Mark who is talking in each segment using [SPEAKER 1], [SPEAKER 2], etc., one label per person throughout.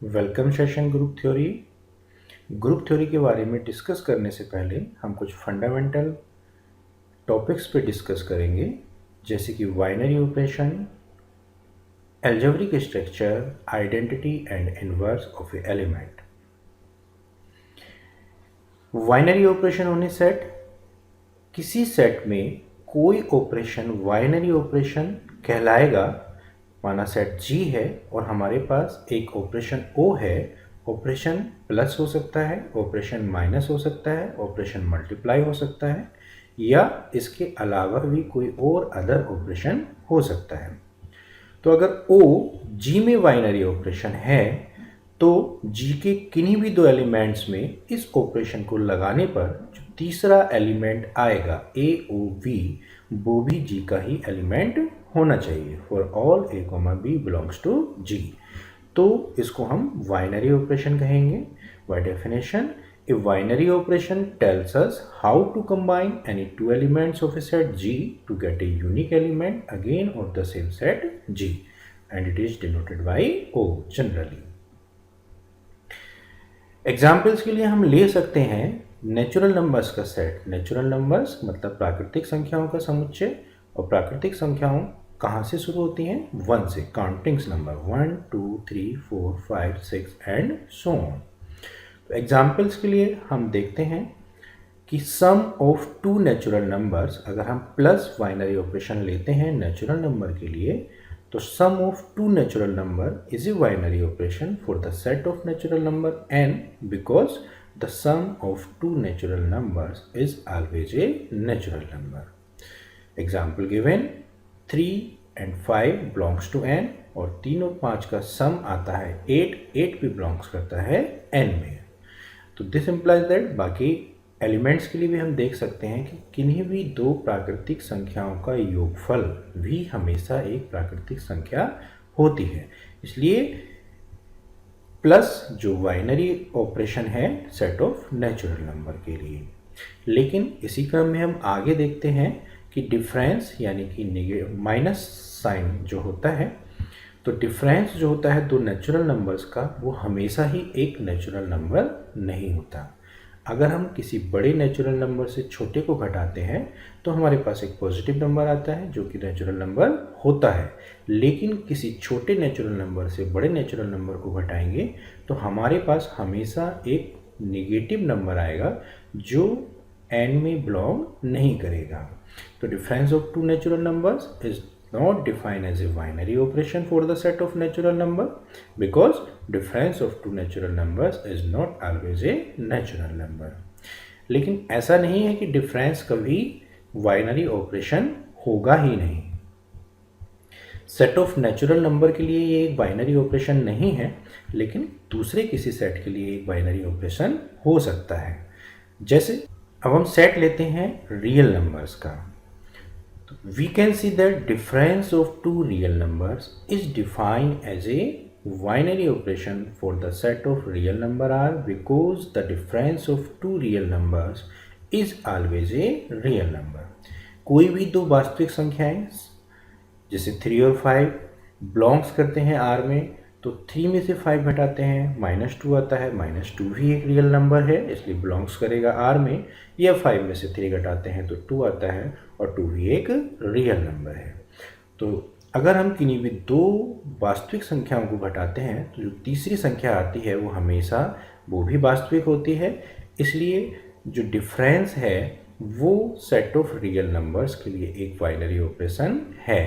[SPEAKER 1] Welcome session group theory. Group theory के बारे में डिस्कस करने से पहले हम कुछ फंडामेंटल टॉपिक्स पे डिस्कस करेंगे, जैसे कि binary operation, algebraic structure, identity and inverse of A element. Binary operation होने सेट, किसी सेट में कोई ऑपरेशन बाइनरी ऑपरेशन कहलाएगा। माना सेट G है और हमारे पास एक ऑपरेशन O है। ऑपरेशन प्लस हो सकता है, ऑपरेशन माइनस हो सकता है, ऑपरेशन मल्टीप्लाई हो सकता है, या इसके अलावा भी कोई और अदर ऑपरेशन हो सकता है। तो अगर O G में बाइनरी ऑपरेशन है तो G के किन्हीं भी दो एलिमेंट्स में इस ऑपरेशन को लगाने पर जो तीसरा एलिमेंट आएगा A O V, वो भी G का ही एलिमेंट होना चाहिए। For all A, B belongs to G। तो इसको हम बाइनरी ऑपरेशन कहेंगे। By definition, a binary operation tells us how to combine any two elements of a set G to get a unique element again of the same set G, and it is denoted by O generally। Examples के लिए हम ले सकते हैं natural numbers का सेट। Natural numbers मतलब प्राकृतिक संख्याओं का समुच्चय, और प्राकृतिक संख्याओं कहाँ से शुरू होती हैं? 1 से। Countings number 1 2 3 4 5 6 and so on. तो एग्जाम्पल्स के लिए हम देखते हैं कि सम ऑफ टू नेचुरल नंबर्स, अगर हम प्लस बाइनरी ऑपरेशन लेते हैं नेचुरल नंबर के लिए, तो sum of two natural number is a binary operation for the set of natural number n, because the sum of two natural numbers is always a natural number। Example given, 3 and 5 belongs to n, और 3 और 5 का sum आता है 8, 8 भी belongs करता है n में। तो this implies that बाकी एलिमेंट्स के लिए भी हम देख सकते हैं कि किन्हीं भी दो प्राकृतिक संख्याओं का योगफल भी हमेशा एक प्राकृतिक संख्या होती है। इसलिए प्लस जो बाइनरी ऑपरेशन है सेट ऑफ नेचुरल नंबर के लिए। लेकिन इसी क्रम में हम आगे देखते हैं कि डिफरेंस यानी कि माइनस साइन जो होता है, तो डिफरेंस जो होता है दो नेचुरल नंबर्स का, वो हमेशा ही एक नेचुरल नंबर नहीं होता। अगर हम किसी बड़े नेचुरल नंबर से छोटे को घटाते हैं तो हमारे पास एक पॉजिटिव नंबर आता है जो कि नेचुरल नंबर होता है। लेकिन किसी छोटे नेचुरल नंबर से बड़े नेचुरल नंबर को घटाएंगे तो हमारे पास हमेशा एक नेगेटिव नंबर आएगा जो n में बिलोंग नहीं करेगा। तो difference of two natural numbers is not defined as a binary operation for the set of natural number, because difference of two natural numbers is not always a natural number। लेकिन ऐसा नहीं है कि difference कभी binary operation होगा ही नहीं। Set of natural number के लिए ये एक बाइनरी ऑपरेशन नहीं है, लेकिन दूसरे किसी सेट के लिए एक बाइनरी ऑपरेशन हो सकता है। जैसे अब हम सेट लेते हैं रियल नंबर्स का, we can see that difference of two real numbers is defined as a binary operation for the set of real number R, because the difference of two real numbers is always a real number। कोई भी दो वास्तविक संख्याएं जैसे 3 और 5 belongs करते हैं R में, तो 3 में से 5 घटाते हैं -2 आता है। -2 भी एक रियल नंबर है इसलिए बिलोंग्स करेगा R में। या 5 में से 3 घटाते हैं तो 2 आता है, और 2 भी एक रियल नंबर है। तो अगर हम किन्हीं भी दो वास्तविक संख्याओं को घटाते हैं तो जो तीसरी संख्या आती है वो हमेशा वो भी वास्तविक होती है। इसलिए जो डिफरेंस है वो सेट ऑफ रियल नंबर्स के लिए एक बाइनरी ऑपरेशन है।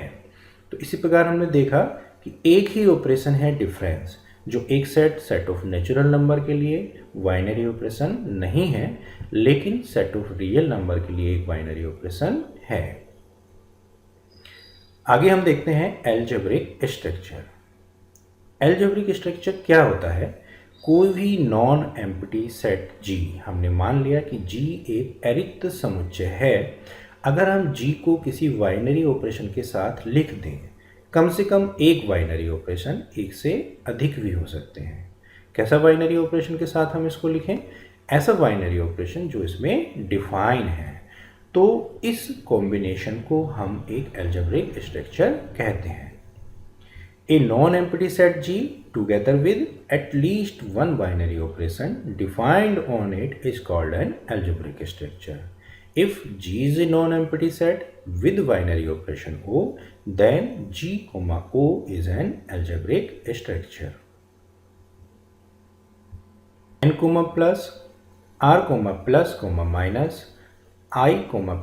[SPEAKER 1] तो इसी प्रकार हमने देखा कि एक ही ऑपरेशन है डिफरेंस, जो एक सेट ऑफ नेचुरल नंबर के लिए बाइनरी ऑपरेशन नहीं है, लेकिन सेट ऑफ रियल नंबर के लिए एक बाइनरी ऑपरेशन है। आगे हम देखते हैं अलजेब्रिक स्ट्रक्चर। अलजेब्रिक स्ट्रक्चर क्या होता है? कोई भी नॉन एम्प्टी सेट G, हमने मान लिया कि G एक अरिक्त समुच्चय है। अगर हम G को किसी बाइनरी ऑपरेशन के साथ लिख दें, कम से कम एक बाइनरी ऑपरेशन, एक से अधिक भी हो सकते हैं। कैसा बाइनरी ऑपरेशन के साथ हम इसको लिखें? ऐसा बाइनरी ऑपरेशन जो इसमें डिफाइन है। तो इस कॉम्बिनेशन को हम एक अलजेब्रिक स्ट्रक्चर कहते हैं। A non-empty set G together with at least one binary operation defined on it is called an algebraic structure. If G is a non-empty set with binary operation O, then G, O is an algebraic structure. N, plus, R, plus, minus, I,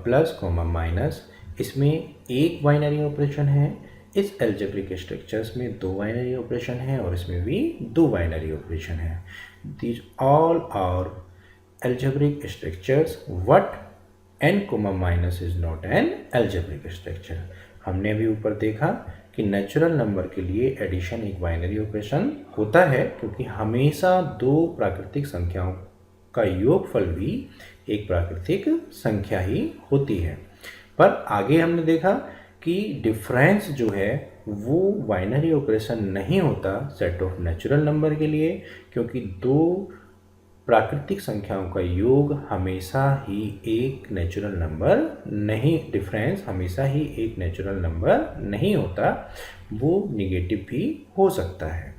[SPEAKER 1] plus, minus, इसमें एक binary operation है। इस algebraic structures में दो binary operation है और इसमें भी दो बाइनरी ऑपरेशन है। These all are algebraic structures what n, minus is not an algebraic structure. हमने अभी ऊपर देखा कि नेचुरल नंबर के लिए एडिशन एक बाइनरी ऑपरेशन होता है, क्योंकि हमेशा दो प्राकृतिक संख्याओं का योगफल भी एक प्राकृतिक संख्या ही होती है। पर आगे हमने देखा कि डिफरेंस जो है वो बाइनरी ऑपरेशन नहीं होता सेट ऑफ नेचुरल नंबर के लिए, क्योंकि दो प्राकृतिक संख्याओं का योग हमेशा ही एक नेचुरल नंबर नहीं, डिफरेंस हमेशा ही एक नेचुरल नंबर नहीं होता, वो निगेटिव भी हो सकता है।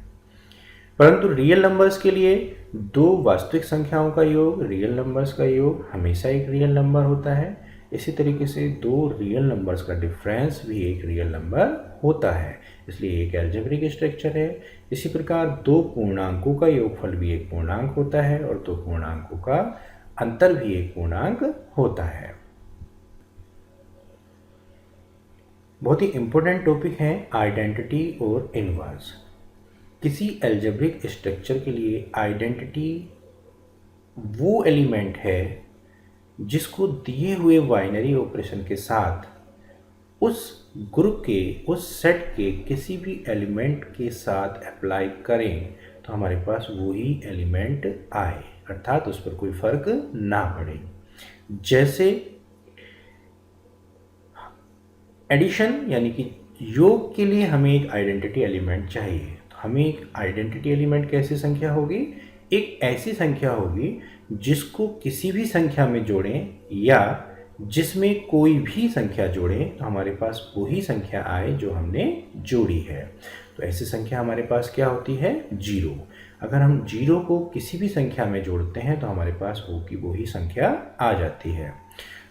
[SPEAKER 1] परंतु रियल नंबर्स के लिए दो वास्तविक संख्याओं का योग, रियल नंबर्स का योग हमेशा एक रियल नंबर होता है। इसी तरीके से दो रियल नंबर्स का डिफरेंस भी एक रियल नंबर होता है, इसलिए एक एल्जेब्रिक स्ट्रक्चर है। इसी प्रकार दो पूर्णांकों का योगफल भी एक पूर्णांक होता है और दो पूर्णांकों का अंतर भी एक पूर्णांक होता है। बहुत ही इंपॉर्टेंट टॉपिक है आइडेंटिटी और इनवर्स। किसी एल्जेब्रिक स्ट्रक्चर के लिए आइडेंटिटी वो एलिमेंट है जिसको दिए हुए बाइनरी ऑपरेशन के साथ उस ग्रुप के, उस सेट के किसी भी एलिमेंट के साथ अप्लाई करें तो हमारे पास वही एलिमेंट आए, अर्थात उस पर कोई फर्क ना पड़े। जैसे एडिशन यानी कि योग के लिए हमें एक आइडेंटिटी एलिमेंट चाहिए, तो हमें एक आइडेंटिटी एलिमेंट कैसी संख्या होगी? एक ऐसी संख्या होगी जिसको किसी भी संख्या में जोड़ें या जिसमें कोई भी संख्या जोड़ें तो हमारे पास वही संख्या आए जो हमने जोड़ी है। तो ऐसी संख्या हमारे पास क्या होती है? जीरो। अगर हम जीरो को किसी भी संख्या में जोड़ते हैं तो हमारे पास वो की वही संख्या आ जाती है।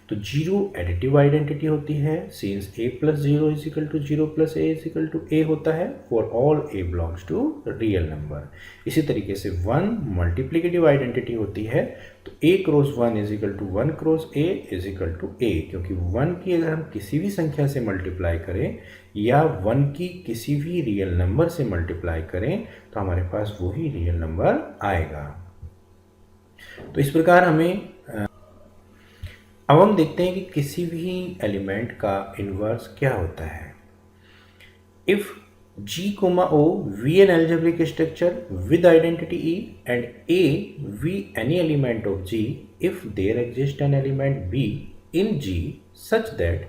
[SPEAKER 1] तो जीरो एडिटिव आइडेंटिटी होती है, since a plus zero is equal to zero plus A is equal to A होता है for all a belongs to real number. इसी तरीके से वन मल्टीप्लिकेटिव आइडेंटिटी होती है, तो a cross one is equal to one cross A is equal to A, क्योंकि one की अगर हम किसी भी संख्या से मल्टीप्लाई करें या वन की किसी भी रियल नंबर से मल्टीप्लाई करें तो हमारे पास वही रियल नंबर आएगा। तो इस प्रकार हमें अब हम देखते हैं कि किसी भी एलिमेंट का इन्वर्स क्या होता है। If G, O V an algebraic structure with identity E and A V any element of G if there exists an element B in G such that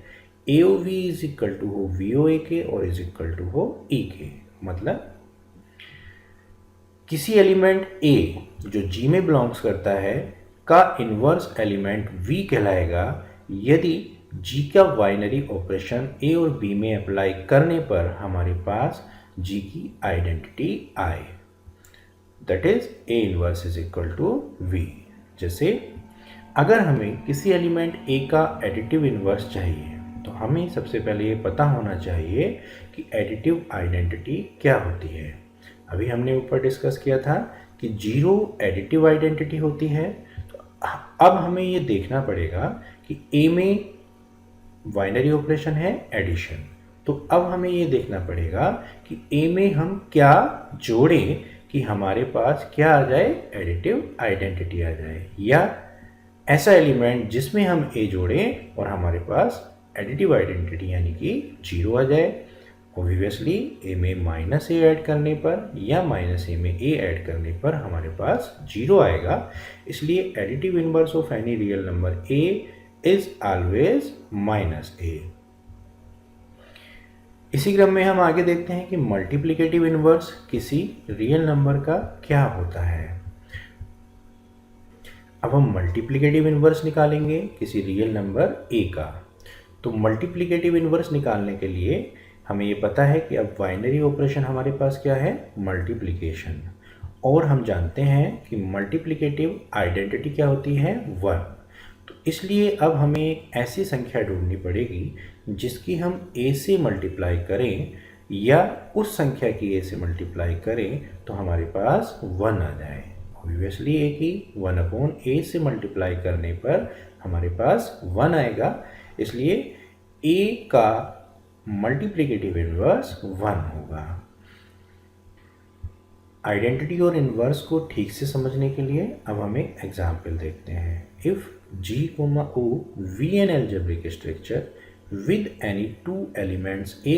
[SPEAKER 1] AOV is equal to हो VOAK और is equal to हो EK। मतलब किसी element A जो G में belongs करता है का इन्वर्स एलिमेंट V कहलाएगा यदि G का बाइनरी ऑपरेशन A और B में अप्लाई करने पर हमारे पास G की आइडेंटिटी आए, that is A inverse is equal to V। जैसे अगर हमें किसी एलिमेंट A का एडिटिव इन्वर्स चाहिए तो हमें सबसे पहले ये पता होना चाहिए कि एडिटिव आइडेंटिटी क्या होती है। अभी हमने ऊपर डिस्कस किया था कि जीरो एडिटिव आइडेंटिटी होती है। अब हमें ये देखना पड़ेगा कि A में बाइनरी ऑपरेशन है एडिशन, तो अब हमें ये देखना पड़ेगा कि A में हम क्या जोड़ें कि हमारे पास क्या आ जाए? एडिटिव आइडेंटिटी आ जाए, या ऐसा एलिमेंट जिसमें हम A जोड़ें और हमारे पास एडिटिव आइडेंटिटी यानी कि जीरो आ जाए। ऑब्वियसली A में माइनस ए ऐड करने पर या माइनस ए में A ऐड करने पर हमारे पास जीरो आएगा, इसलिए additive inverse of any real number A is always minus A। इसी क्रम में हम आगे देखते हैं कि मल्टीप्लिकेटिव इनवर्स किसी रियल नंबर का क्या होता है। अब हम मल्टीप्लिकेटिव इनवर्स निकालेंगे किसी रियल नंबर A का। तो मल्टीप्लिकेटिव इनवर्स निकालने के लिए हमें ये पता है कि अब बाइनरी ऑपरेशन हमारे पास क्या है, मल्टीप्लिकेशन, और हम जानते हैं कि मल्टीप्लिकेटिव आइडेंटिटी क्या होती है, 1। तो इसलिए अब हमें एक ऐसी संख्या ढूंढनी पड़ेगी जिसकी हम a से मल्टीप्लाई करें या उस संख्या की a से मल्टीप्लाई करें तो हमारे पास 1 आ जाए। ऑब्वियसली a की 1/a से मल्टीप्लाई करने पर हमारे पास 1 आएगा, इसलिए a का मल्टीप्लिकेटिव इन्वर्स 1 होगा। आइडेंटिटी और इन्वर्स को ठीक से समझने के लिए अब हम एक एग्जाम्पल देखते हैं। If G, O V an algebraic structure with any two elements A,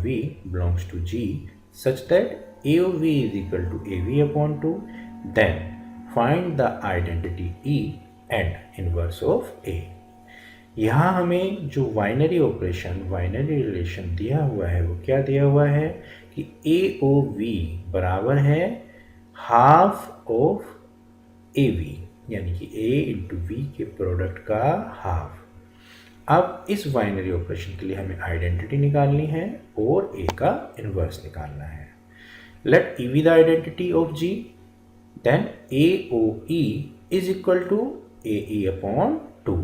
[SPEAKER 1] V belongs to G such that A of V is equal to AV upon 2, then find the identity E and inverse of A। यहाँ हमें जो binary operation, binary relation दिया हुआ है वो क्या दिया हुआ है कि AOV बराबर है हाफ ऑफ AV, यानी कि A इंटू V के प्रोडक्ट का हाफ। अब इस बाइनरी ऑपरेशन के लिए हमें आइडेंटिटी निकालनी है और A का इन्वर्स निकालना है। Let E be the identity of G, then AOE is equal to AE upon 2।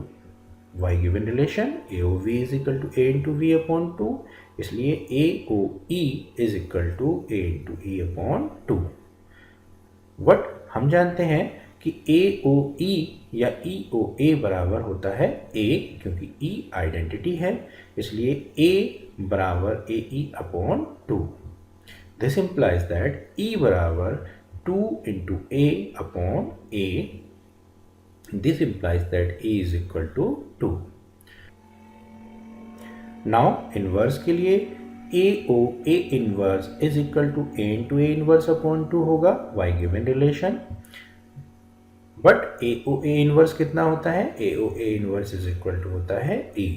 [SPEAKER 1] y given relation AOV is equal to A into V upon 2, इसलिए AOE is equal to A into E upon 2। But हम जानते हैं कि AOE या EOA बराबर होता है A, क्योंकि E आइडेंटिटी है, इसलिए A बराबर AE upon 2। This implies that E बराबर 2 into A upon A। This implies that A is equal to 2। Now inverse के लिए AOA inverse is equal to A into A inverse upon 2 होगा y given relation। But AOA inverse कितना होता है, AOA inverse is equal to होता है E।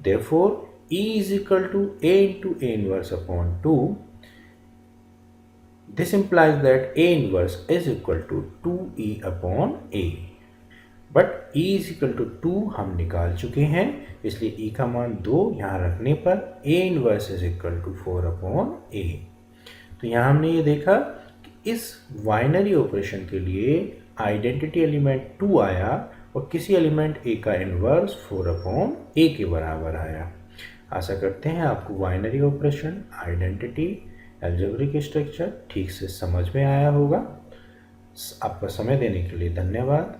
[SPEAKER 1] Therefore E is equal to A into A inverse upon 2। This implies that A inverse is equal to 2E upon A। But E is equal to 2 हम निकाल चुके हैं, इसलिए E का मान 2 यहाँ रखने पर A inverse is equal to 4 upon A। तो यहाँ हमने ये देखा कि इस बाइनरी ऑपरेशन के लिए आइडेंटिटी एलिमेंट 2 आया और किसी एलिमेंट A का इनवर्स 4 अपॉन A के बराबर आया। आशा करते हैं आपको binary operation, identity, algebraic structure ठीक से समझ में आया होगा। आपका समय देने के लिए धन्यवाद।